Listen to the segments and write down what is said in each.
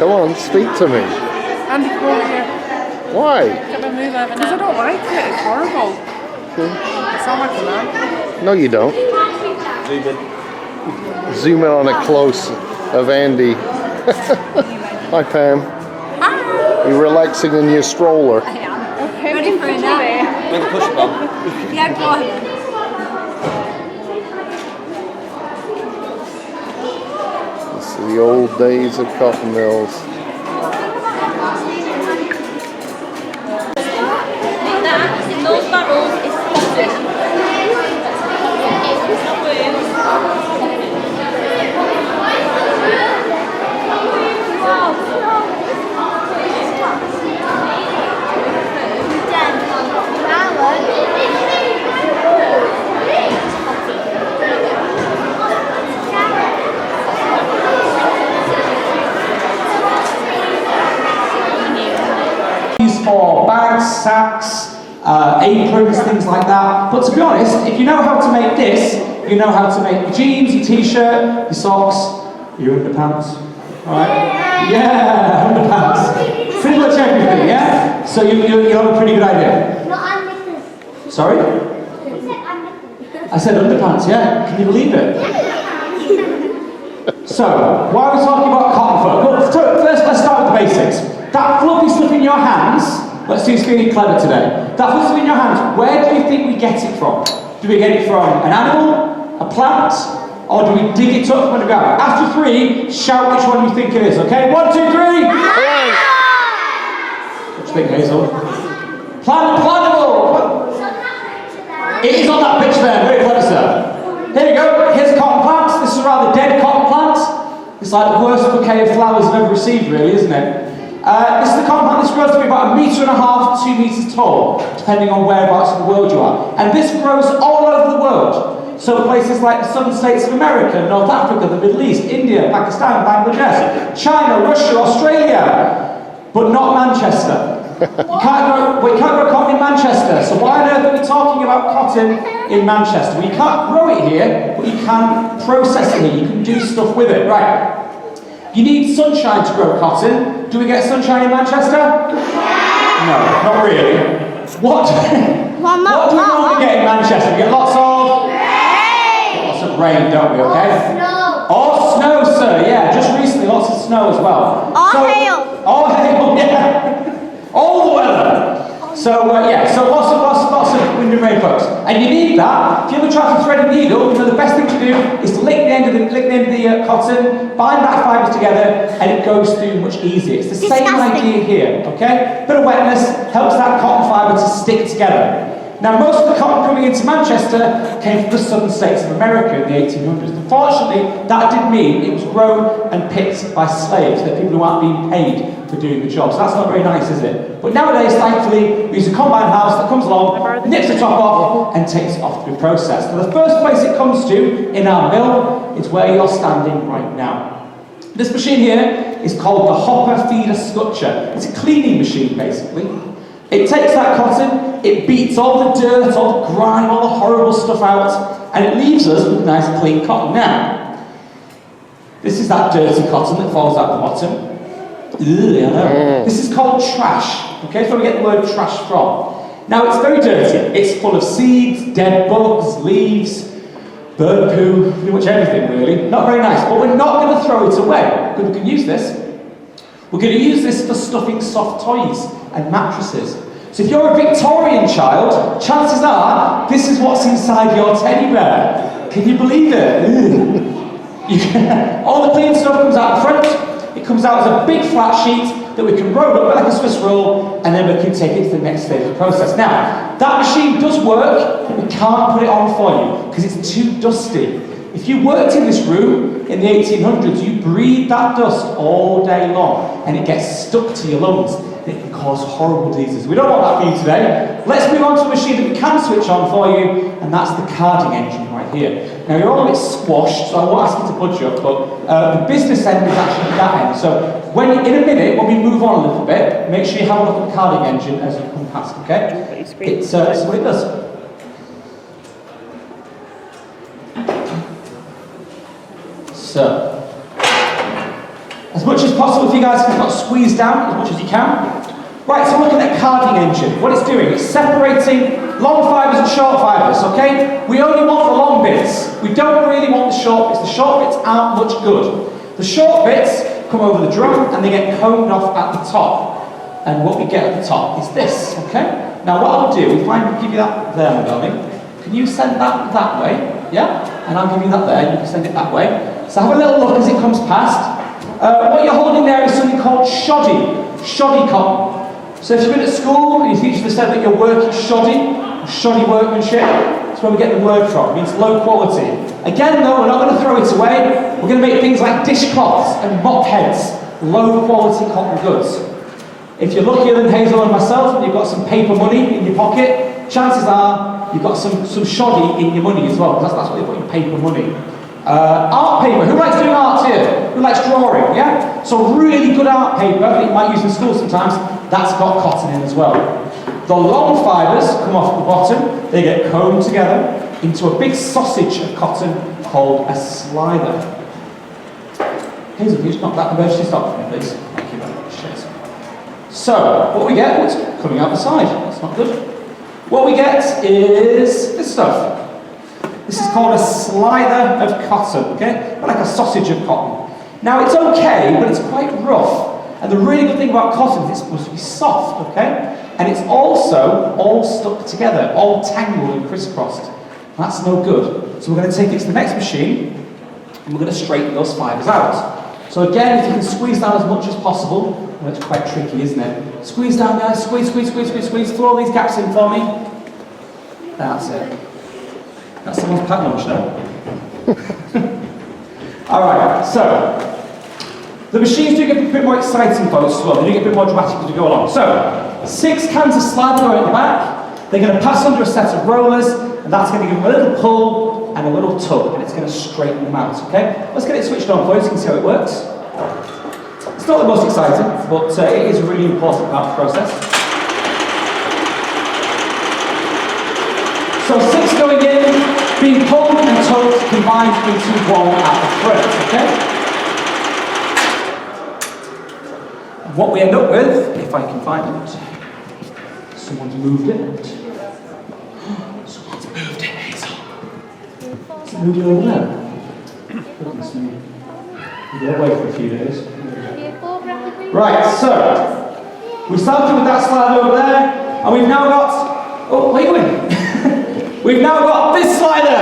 Come on, speak to me. Andy, come over here. Why? Get my move over. Because I don't like it. It's horrible. I sound like a man. No, you don't. Zoom in. Zoom in on a close of Andy. Hi, Pam. Hi. You're relaxing in your stroller. I am. Okay, ready for a nap. Make a push button. Yeah, go on. This is the old days of cotton mills. Those barrels is cotton. For bags, sacks, aprons, things like that. But to be honest, if you know how to make this, you know how to make your jeans, your t-shirt, your socks, your underpants. Alright? Yeah, underpants. Pretty much everything, yeah? So you have a pretty good idea. No, I'm knickers. Sorry? I said I'm knickers. I said underpants, yeah? Can you believe it? So, why are we talking about cotton fur? Well, first let's start with the basics. That fluffy stuff in your hands, let's see who's feeling clever today. That fluffy stuff in your hands, where do you think we get it from? Do we get it from an animal, a plant, or do we dig it up from the ground? After 3, shout which one you think it is, okay? 1, 2, 3! What do you think, Hazel? Plantable! It is on that picture there, very clever, sir. Here we go, here's a cotton plant. This is a rather dead cotton plant. It's like the worst bouquet of flowers I've ever received, really, isn't it? This is the cotton plant. This grows to be about 1.5 meters, 2 meters tall, depending on whereabouts in the world you are. And this grows all over the world. So places like the southern states of America, North Africa, the Middle East, India, Pakistan, Bangladesh, China, Russia, Australia, but not Manchester. We can't grow cotton in Manchester, so why on earth are we talking about cotton in Manchester? Well, you can't grow it here, but you can process it here, you can do stuff with it. Right. You need sunshine to grow cotton. Do we get sunshine in Manchester? No, not really. What do we normally get in Manchester? We get lots of rain. Lots of rain, don't we, okay? Or snow, sir, yeah, just recently lots of snow as well. Hail. Or hail, yeah. All the weather. So yeah, so lots of wind and rain, folks. And you need that. If you ever try to thread a needle, you know the best thing to do is to lick the end of the cotton, bind that fibres together, and it goes through much easier. It's the same idea here, okay? Bit of wetness helps that cotton fibre to stick together. Now, most of the cotton coming into Manchester came from the southern states of America in the 1800s. Unfortunately, that did mean it was grown and picked by slaves, they're people who aren't being paid for doing the job. So that's not very nice, is it? But nowadays, thankfully, we use a combine house that comes along, nips the top off, and takes it off to be processed. So the first place it comes to in our mill is where you're standing right now. This machine here is called the hopper feeder scutcher. It's a cleaning machine, basically. It takes that cotton, it beats all the dirt, all the grime, all the horrible stuff out, and it leaves us with nice clean cotton. Now, this is that dirty cotton that falls out the bottom. Ugh, I know. This is called trash. Okay, that's where we get the word trash from. Now, it's very dirty. It's full of seeds, dead bugs, leaves, bird poo, pretty much everything, really. Not very nice, but we're not going to throw it away, because we can use this. We're going to use this for stuffing soft toys and mattresses. So if you're a Victorian child, chances are this is what's inside your teddy bear. Can you believe it? All the clean stuff comes out the front. It comes out as a big flat sheet that we can roll up like a Swiss roll, and then we can take it to the next stage of the process. Now, that machine does work, but we can't put it on for you because it's too dusty. If you worked in this room in the 1800s, you breathe that dust all day long, and it gets stuck to your lungs. It can cause horrible diseases. We don't want that for you today. Let's move on to a machine that we can switch on for you, and that's the carding engine right here. Now, you're all a bit squashed, so I won't ask you to budge up, but the business end is actually that end. So, in a minute, when we move on a little bit, make sure you have a look at the carding engine as you come past, okay? It's what it does. So, As much as possible, if you guys can squeeze down as much as you can. Right, so looking at carding engine. What it's doing, it's separating long fibres and short fibres, okay? We only want the long bits. We don't really want the short bits. The short bits aren't much good. The short bits come over the drum and they get combed off at the top. And what we get at the top is this, okay? Now what I'll do, if I give you that there, my darling, can you send that way? Yeah? And I'll give you that there, you can send it that way. So have a little look as it comes past. What you're holding there is something called shoddy cotton. So if you've been at school and your teacher has said that you're working shoddy workmanship, that's where we get the word from. It means low quality. Again though, we're not going to throw it away. We're going to make things like dishcloths and mop heads, low quality cotton goods. If you're luckier than Hazel and myself and you've got some paper money in your pocket, chances are you've got some shoddy in your money as well, because that's what they put in paper money. Art paper, who likes doing art here? Who likes drawing, yeah? So really good art paper that you might use in school sometimes, that's got cotton in as well. The long fibres come off the bottom, they get combed together into a big sausage of cotton called a slither. Hazel, can you just knock that emergency stop for me, please? Thank you very much. Cheers. So, what we get, it's coming out the side, that's not good. What we get is this stuff. This is called a slither of cotton, okay? Like a sausage of cotton. Now it's okay, but it's quite rough. And the really good thing about cotton is it's supposed to be soft, okay? And it's also all stuck together, all tangled and crisscrossed. That's no good. So we're going to take it to the next machine, and we're going to straighten those fibres out. So again, if you can squeeze down as much as possible, well, it's quite tricky, isn't it? Squeeze down, guys, squeeze, fill all these gaps in for me. That's it. That's someone's packed lunch there. Alright, so the machines do get a bit more exciting for us as well. They do get a bit more dramatic as we go along. So, 6 cans of slab going at the back. They're going to pass under a set of rollers, and that's going to give them a little pull and a little tug, and it's going to straighten them out, okay? Let's get it switched on for you so you can see how it works. It's not the most exciting, but it is a really important part of the process. So 6 going in, being pulled and tugged combined into one at the front, okay? What we end up with, if I can find it, someone's moved it. Someone's moved it, Hazel. It's moved it over there. Goodness me. We'll get away for a few days. Right, so we started with that slide over there, and we've now got. Oh, where are you going? We've now got this slider,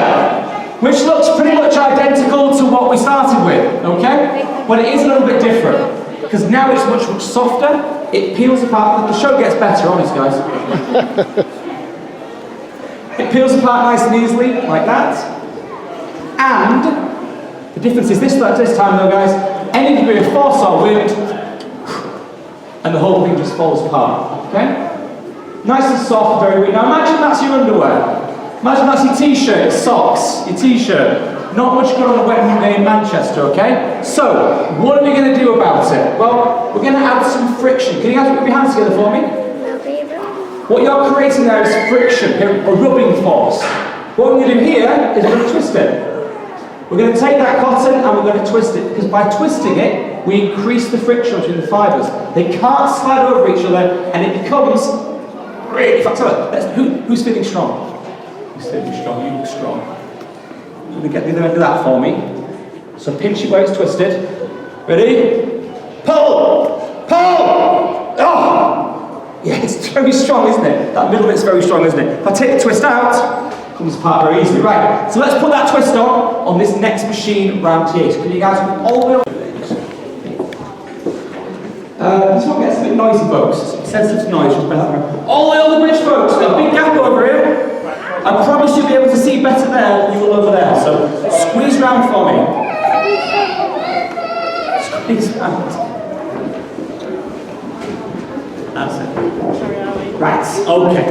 which looks pretty much identical to what we started with, okay? But it is a little bit different. Because now it's much softer, it peels apart, the show gets better, honest guys. It peels apart nice and easily, like that. And, the difference is this time though guys, any degree of force or wind, and the whole thing just falls apart, okay? Nice and soft, very weak. Now imagine that's your underwear. Imagine that's your t-shirt, your socks, your t-shirt. Not much good on a wet day in Manchester, okay? So, what are we going to do about it? Well, we're going to add some friction. Can you guys put your hands together for me? What you're creating there is friction, a rubbing force. What we're going to do here is we're going to twist it. We're going to take that cotton and we're going to twist it, because by twisting it, we increase the friction between the fibres. They can't slide over each other, and it becomes really fast. Who's feeling strong? Who's feeling strong? You look strong. I'm going to get the other end of that for me. So pinch it where it's twisted. Ready? Pull! Pull! Oh! Yeah, it's very strong, isn't it? That middle bit's very strong, isn't it? If I take the twist out, it comes apart very easily. Right, so let's put that twist on this next machine round here. So can you guys come all the way over? This one gets a bit noisy, folks. It's sensitive to noise, just better. All the way over the bridge, folks. There's a big gap over here. I promise you'll be able to see better there than you will over there. So squeeze round for me. Squeeze round. That's it. Right, okay.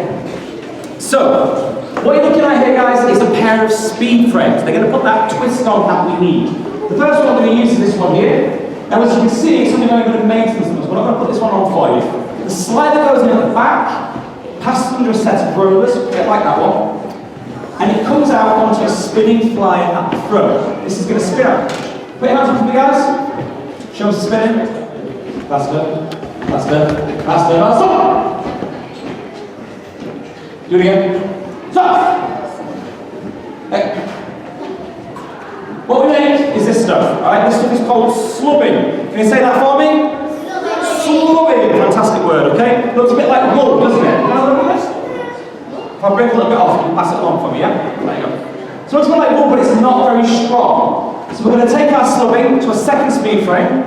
So, what you're looking at here, guys, is a pair of speed frames. They're going to put that twist on that we need. The first one we're going to use is this one here. Now, as you can see, it's something I'm going to maintenance on. We're not going to put this one on for you. The slider goes in at the back, passes under a set of rollers, like that one. And it comes out onto a spinning flyer at the front. This is going to spin out. Put your hands up for me, guys. Show us spinning. Faster, faster, faster, faster. Do it again. Stop. Hey. What we make is this stuff. Alright, this stuff is called slubbing. Can you say that for me? Slubbing. Fantastic word, okay? Looks a bit like wool, doesn't it? Can I look at this? If I break a little bit off, you can pass it along for me, yeah? There you go. So it's a bit like wool, but it's not very strong. So we're going to take our slubbing to a second speed frame.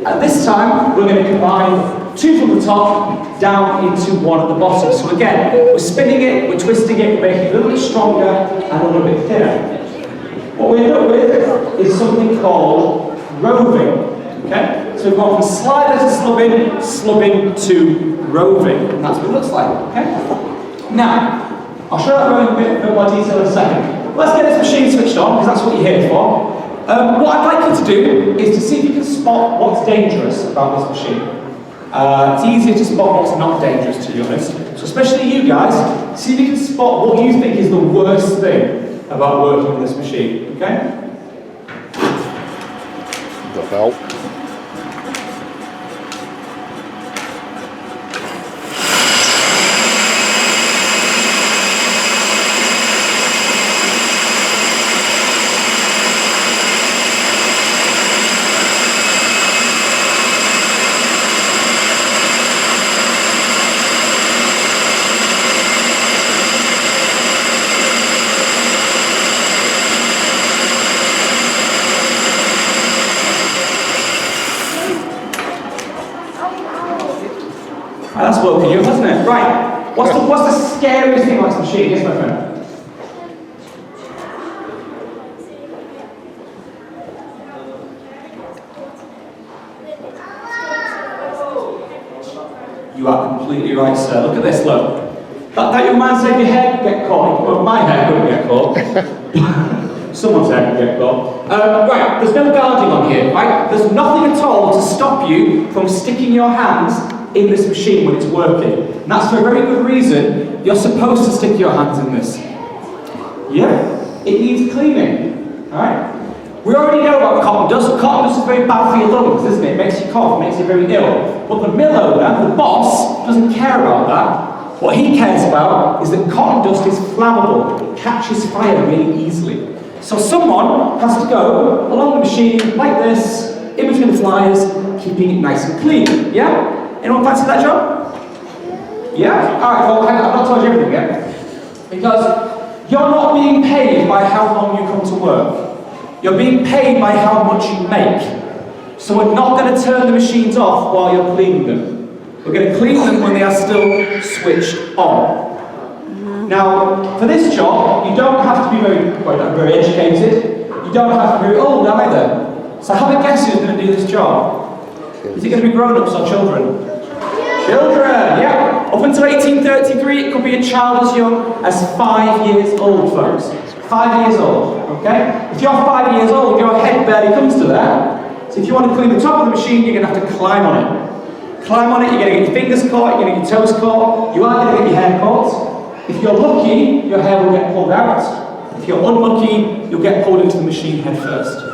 And this time, we're going to combine two from the top down into one at the bottom. So again, we're spinning it, we're twisting it, we're making it a little bit stronger and a little bit thinner. What we end up with is something called roving. Okay? So we've gone from slider to slubbing to roving. And that's what it looks like. Okay? Now, I'll show that roving a bit more detail in a second. Let's get this machine switched on, because that's what you're here for. What I'd like you to do is to see if you can spot what's dangerous about this machine. It's easier to spot what's not dangerous, to be honest. So especially you guys, see if you can spot what you think is the worst thing about working with this machine, okay? The belt. That's woken you up, hasn't it? Right. What's the scariest thing about this machine? Yes, my friend? You are completely right, sir. Look at this, look. That young man said your hair could get caught. Well, my hair couldn't get caught. Someone's hair could get caught. Right, there's no guarding on here, right? There's nothing at all to stop you from sticking your hands in this machine when it's working. And that's for a very good reason. You're supposed to stick your hands in this. Yeah? It needs cleaning. Alright? We already know about cotton dust. Cotton dust is very bad for your lungs, isn't it? It makes you cough, makes you very ill. But the mill owner, the boss, doesn't care about that. What he cares about is that cotton dust is flammable. It catches fire really easily. So someone has to go along the machine like this, in between the flyers, keeping it nice and clean. Yeah? Anyone fancy that job? Yeah? Alright, well, I've not told you everything yet. Because you're not being paid by how long you come to work. You're being paid by how much you make. So we're not going to turn the machines off while you're cleaning them. We're going to clean them when they are still switched on. Now, for this job, you don't have to be very educated. You don't have to be very old either. So have a guess who's going to do this job. Is it going to be grown-ups or children? Children, yeah. Up until 1833, it could be a child as young as 5 years old, folks. 5 years old, okay? If you're 5 years old, your head barely comes to that. So if you want to clean the top of the machine, you're going to have to climb on it. Climb on it, you're going to get your fingers caught, you're going to get your toes caught, you are going to get your hair caught. If you're lucky, your hair will get pulled out. If you're unlucky, you'll get pulled into the machine head first.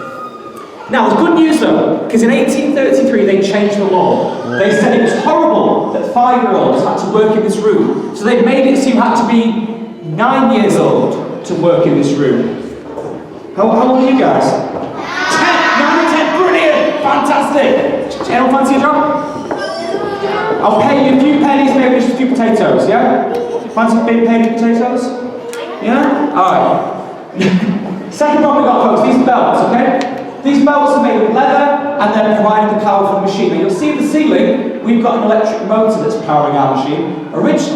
Now, there's good news though, because in 1833 they changed the law. They said it was horrible that 5-year-olds had to work in this room. So they made it so you had to be 9 years old to work in this room. How old are you guys? 10! 9 and 10, brilliant! Fantastic! Anyone fancy a job? I'll pay you a few pennies, maybe just a few potatoes, yeah? Fancy being paid in potatoes? Yeah? Alright. Second one we got, folks, these belts, okay? These belts are made of leather and then providing the power for the machine. Now you'll see the ceiling, we've got an electric motor that's powering our machine.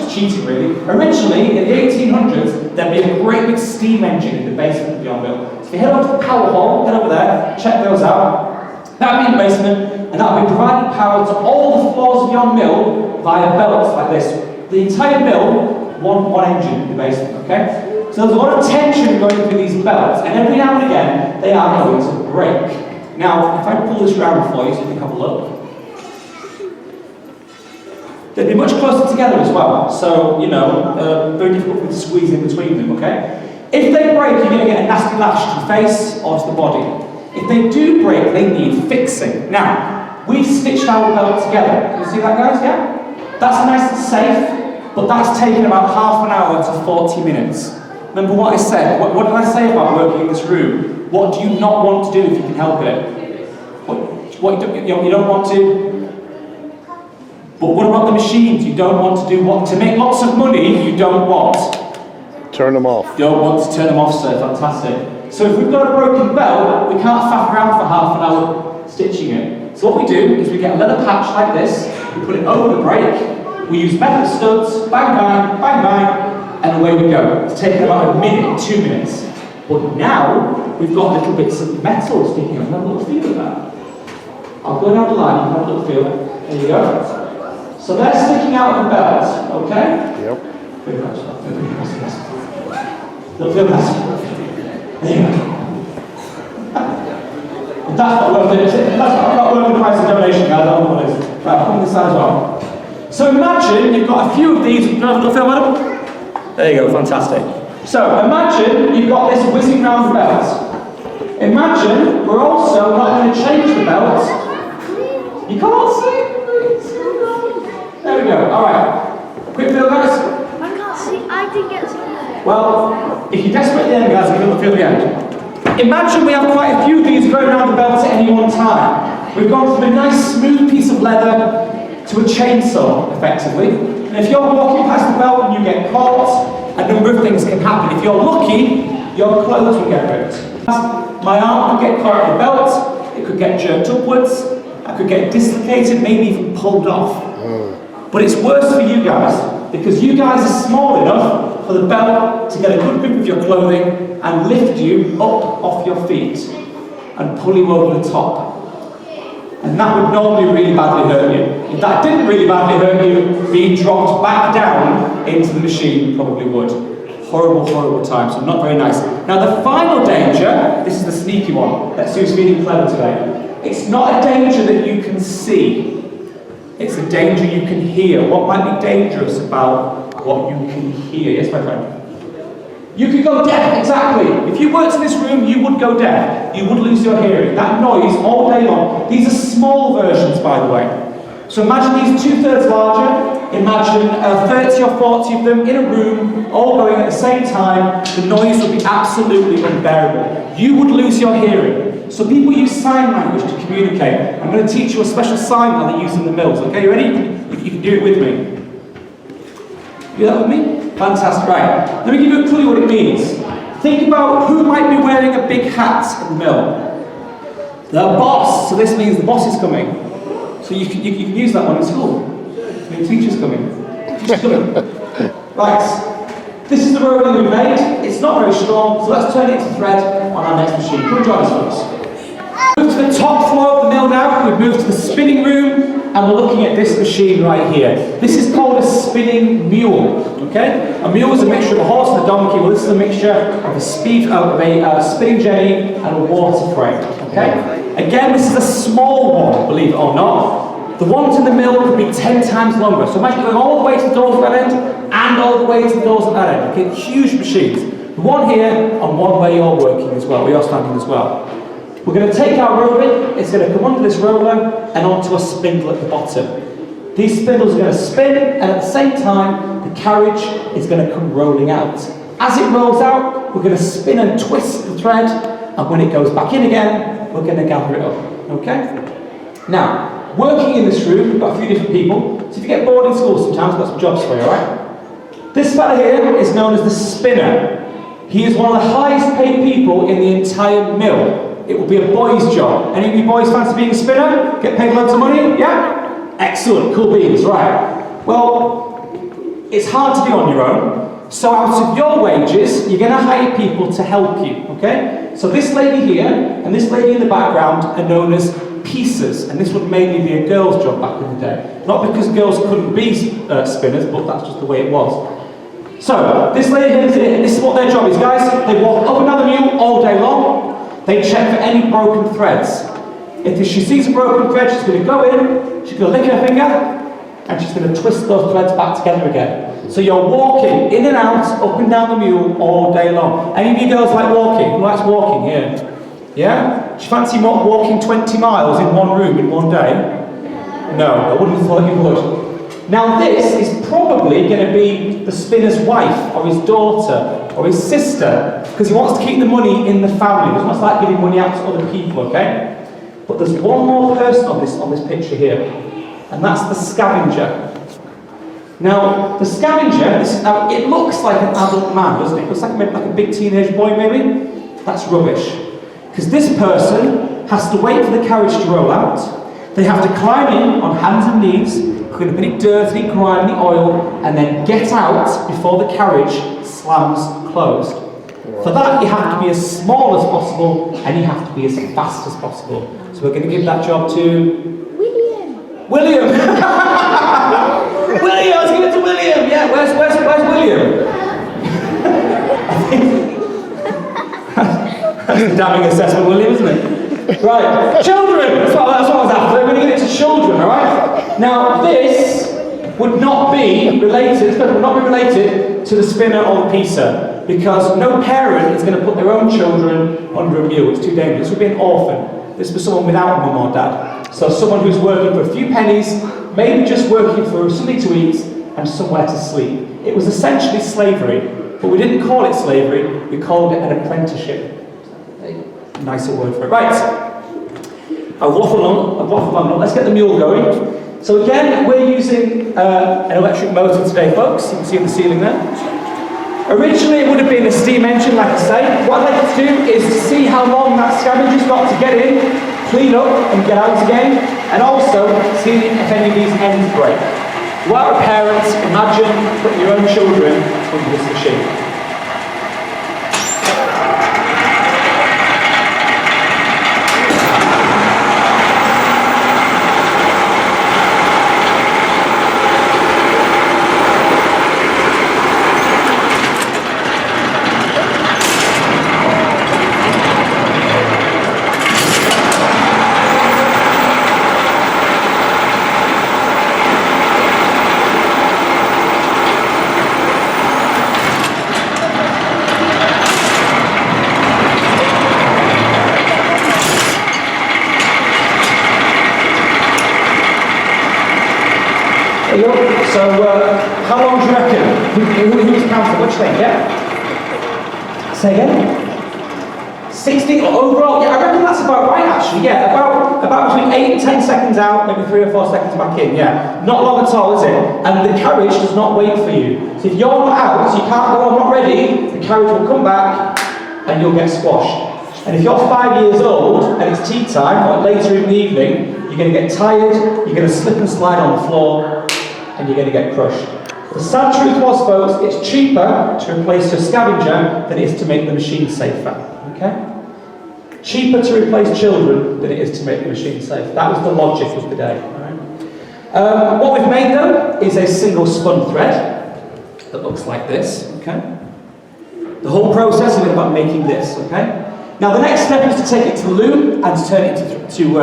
Cheating really. Originally, in the 1800s, there'd be a great big steam engine in the basement of your mill. So if you head over to the power hall, head over there, check those out. That would be in the basement, and that would be providing power to all the floors of your mill via belts like this. The entire mill, one engine in the basement, okay? So there's a lot of tension going through these belts, and every now and again, they are going to break. Now, if I pull this round for you so you can have a look, they'd be much closer together as well, so, you know, very difficult for you to squeeze in between them, okay? If they break, you're going to get a nasty lash to the face or to the body. If they do break, they need fixing. Now, we've stitched our belt together. Can you see that, guys? Yeah? That's nice and safe, but that's taken about half an hour to 40 minutes. Remember what I said? What did I say about working in this room? What do you not want to do if you can help it? What you don't want to? But what about the machines? You don't want to do what? To make lots of money, you don't want? Turn them off. Don't want to turn them off, sir. Fantastic. So if we've got a broken belt, we can't faff around for half an hour stitching it. So what we do is we get a leather patch like this, we put it over the brake, we use metal studs, bang, bang, bang, bang, and away we go. It's taken about a minute, 2 minutes. But now, we've got little bits of metal sticking out. Have a little feel of that. I'll go down the line and have a little feel. There you go. So they're sticking out of the belt, okay? Yep. Little feel of that. There you go. That's not worth it, is it? That's not worth the price of donation, guys. I don't know what it is. Right, I'll come this side as well. So imagine you've got a few of these. Can I have a little film, madam? There you go, fantastic. So imagine you've got this whizzing round the belt. Imagine we're also not going to change the belt. You can't see. There we go. All right. Quick feel, guys. I can't see. I didn't get to. Well, if you're desperate at the end, guys, give me a little feel at the end. Imagine we have quite a few of these going around the belt at any one time. We've gone from a nice smooth piece of leather to a chainsaw, effectively. And if you're walking past the belt and you get caught, a number of things can happen. If you're lucky, your clothes will get ripped. My arm could get caught in the belt, it could get jerked upwards, I could get dislocated, maybe even pulled off. But it's worse for you guys, because you guys are small enough for the belt to get a good grip of your clothing and lift you up off your feet and pull you over the top. And that would normally really badly hurt you. If that didn't really badly hurt you, being dropped back down into the machine probably would. Horrible, horrible time, so not very nice. Now the final danger, this is the sneaky one. Let's see who's feeling clever today. It's not a danger that you can see. It's a danger you can hear. What might be dangerous about what you can hear? Yes, my friend? You could go deaf, exactly. If you worked in this room, you would go deaf. You would lose your hearing. That noise all day long. These are small versions, by the way. So imagine these 2/3 larger. Imagine 30 or 40 of them in a room, all going at the same time. The noise would be absolutely unbearable. You would lose your hearing. So people use sign language to communicate. I'm going to teach you a special sign that they use in the mills. Okay, you ready? You can do it with me. Do that with me? Fantastic, right. Let me give you a clue what it means. Think about who might be wearing a big hat in the mill. The boss. So this means the boss is coming. So you can use that one in school. The teacher's coming. Teacher's coming. Right. This is the rolling we've made. It's not very strong, so let's turn it into thread on our next machine. Come and join us, folks. Move to the top floor of the mill now. We've moved to the spinning room, and we're looking at this machine right here. This is called a spinning mule. Okay? A mule is a mixture of a horse and a donkey. Well, this is a mixture of a spinning jenny and a water frame. Okay? Again, this is a small one, believe it or not. The ones in the mill could be 10 times longer. So imagine going all the way to the doors at that end and all the way to the doors at that end. Okay? Huge machines. The one here and one where you're working as well, where you're standing as well. We're going to take our rolling, it's going to come onto this roller and onto a spindle at the bottom. These spindles are going to spin, and at the same time, the carriage is going to come rolling out. As it rolls out, we're going to spin and twist the thread, and when it goes back in again, we're going to gather it up. Okay? Now, working in this room, we've got a few different people. So if you get bored in school sometimes, we've got some jobs for you, alright? This fella here is known as the spinner. He is one of the highest paid people in the entire mill. It will be a boy's job. Any of you boys fancy being a spinner? Get paid loads of money? Yeah? Excellent, cool beans, right. Well, it's hard to do on your own. So out of your wages, you're going to hire people to help you, okay? So this lady here and this lady in the background are known as piecers, and this would mainly be a girl's job back in the day. Not because girls couldn't be spinners, but that's just the way it was. So, this lady here, this is what their job is, guys. They walk up and down the mule all day long. They check for any broken threads. If she sees a broken thread, she's going to go in, she's going to lick her finger, and she's going to twist those threads back together again. So you're walking in and out, up and down the mule all day long. Any of you girls like walking? Who likes walking here? Yeah? Do you fancy walking 20 miles in one room in one day? No, I wouldn't have thought you would. Now this is probably going to be the spinner's wife, or his daughter, or his sister, because he wants to keep the money in the family. He doesn't want to start giving money out to other people, okay? But there's one more person on this picture here, and that's the scavenger. Now, the scavenger, it looks like an adult man, doesn't it? It looks like maybe like a big teenage boy, maybe? That's rubbish. Because this person has to wait for the carriage to roll out. They have to climb in on hands and knees, clean up any dirt, any grime, any oil, and then get out before the carriage slams closed. For that, you have to be as small as possible, and you have to be as fast as possible. So we're going to give that job to... William! William, let's give it to William! Yeah, where's William? That's a damning assessment, William, isn't it? Right, children! That's what I was after. We're going to give it to children, alright? Now, this would not be related to the spinner or the piecer, because no parent is going to put their own children under a mule. It's too dangerous. This would be an orphan. This was someone without a mum or dad. So someone who's working for a few pennies, maybe just working for something to eat and somewhere to sleep. It was essentially slavery, but we didn't call it slavery, we called it an apprenticeship. A nicer word for it. Right, I've waffled on. Let's get the mule going. So again, we're using an electric motor today, folks. You can see the ceiling there. Originally, it would have been a steam engine, like I say. What I'd like to do is to see how long that scavenger's got to get in, clean up, and get out again, and also see if any of these ends break. You are a parent, imagine putting your own children into this machine. So, how long do you reckon? Who's counting? What do you think, yeah? Say again? 60 overall? Yeah, I reckon that's about right, actually, yeah. About between 8 and 10 seconds out, maybe 3 or 4 seconds back in, yeah. Not long at all, is it? And the carriage does not wait for you. So if you're not out, you can't go, I'm not ready, the carriage will come back and you'll get squashed. And if you're 5 years old and it's tea time, or later in the evening, you're going to get tired, you're going to slip and slide on the floor, and you're going to get crushed. The sad truth was, folks, it's cheaper to replace your scavenger than it is to make the machine safer. Okay? Cheaper to replace children than it is to make the machine safe. That was the logic of the day. Right? What we've made, though, is a single spun thread that looks like this. Okay? The whole process is about making this. Okay? Now the next step is to take it to the loom and to turn it into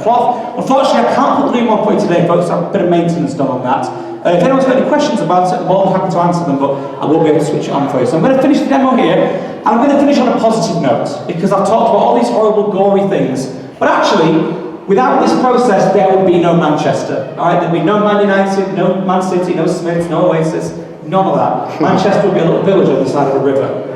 cloth. Unfortunately, I can't put the loom on for you today, folks. I have a bit of maintenance done on that. If anyone's got any questions about it, I'm more than happy to answer them, but I will be able to switch it on for you. So I'm going to finish the demo here, and I'm going to finish on a positive note, because I've talked about all these horrible, gory things. But actually, without this process, there would be no Manchester. All right, there'd be no Man United, no Man City, no Smiths, no Oasis, none of that. Manchester would be a little village on the side of a river.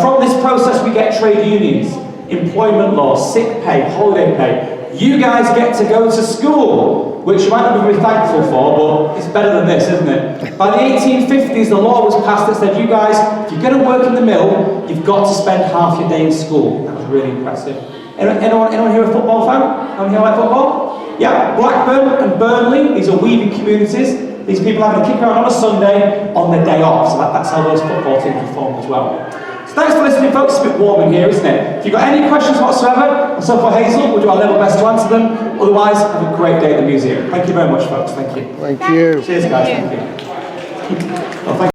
From this process, we get trade unions, employment law, sick pay, holiday pay. You guys get to go to school, which you might not be very thankful for, but it's better than this, isn't it? By the 1850s, the law was passed that said, you guys, if you're going to work in the mill, you've got to spend half your day in school. That was really impressive. Anyone here a football fan? Anyone here like football? Yeah, Blackburn and Burnley, these are weaving communities. These people having a kick around on a Sunday on their day off, so that's how those football teams are formed as well. So thanks for listening, folks. It's a bit warm in here, isn't it? If you've got any questions whatsoever, myself or Hazel, we'll do our level best to answer them. Otherwise, have a great day at the museum. Thank you very much, folks. Thank you. Thank you. Cheers, guys. Thank you. Well, thank you.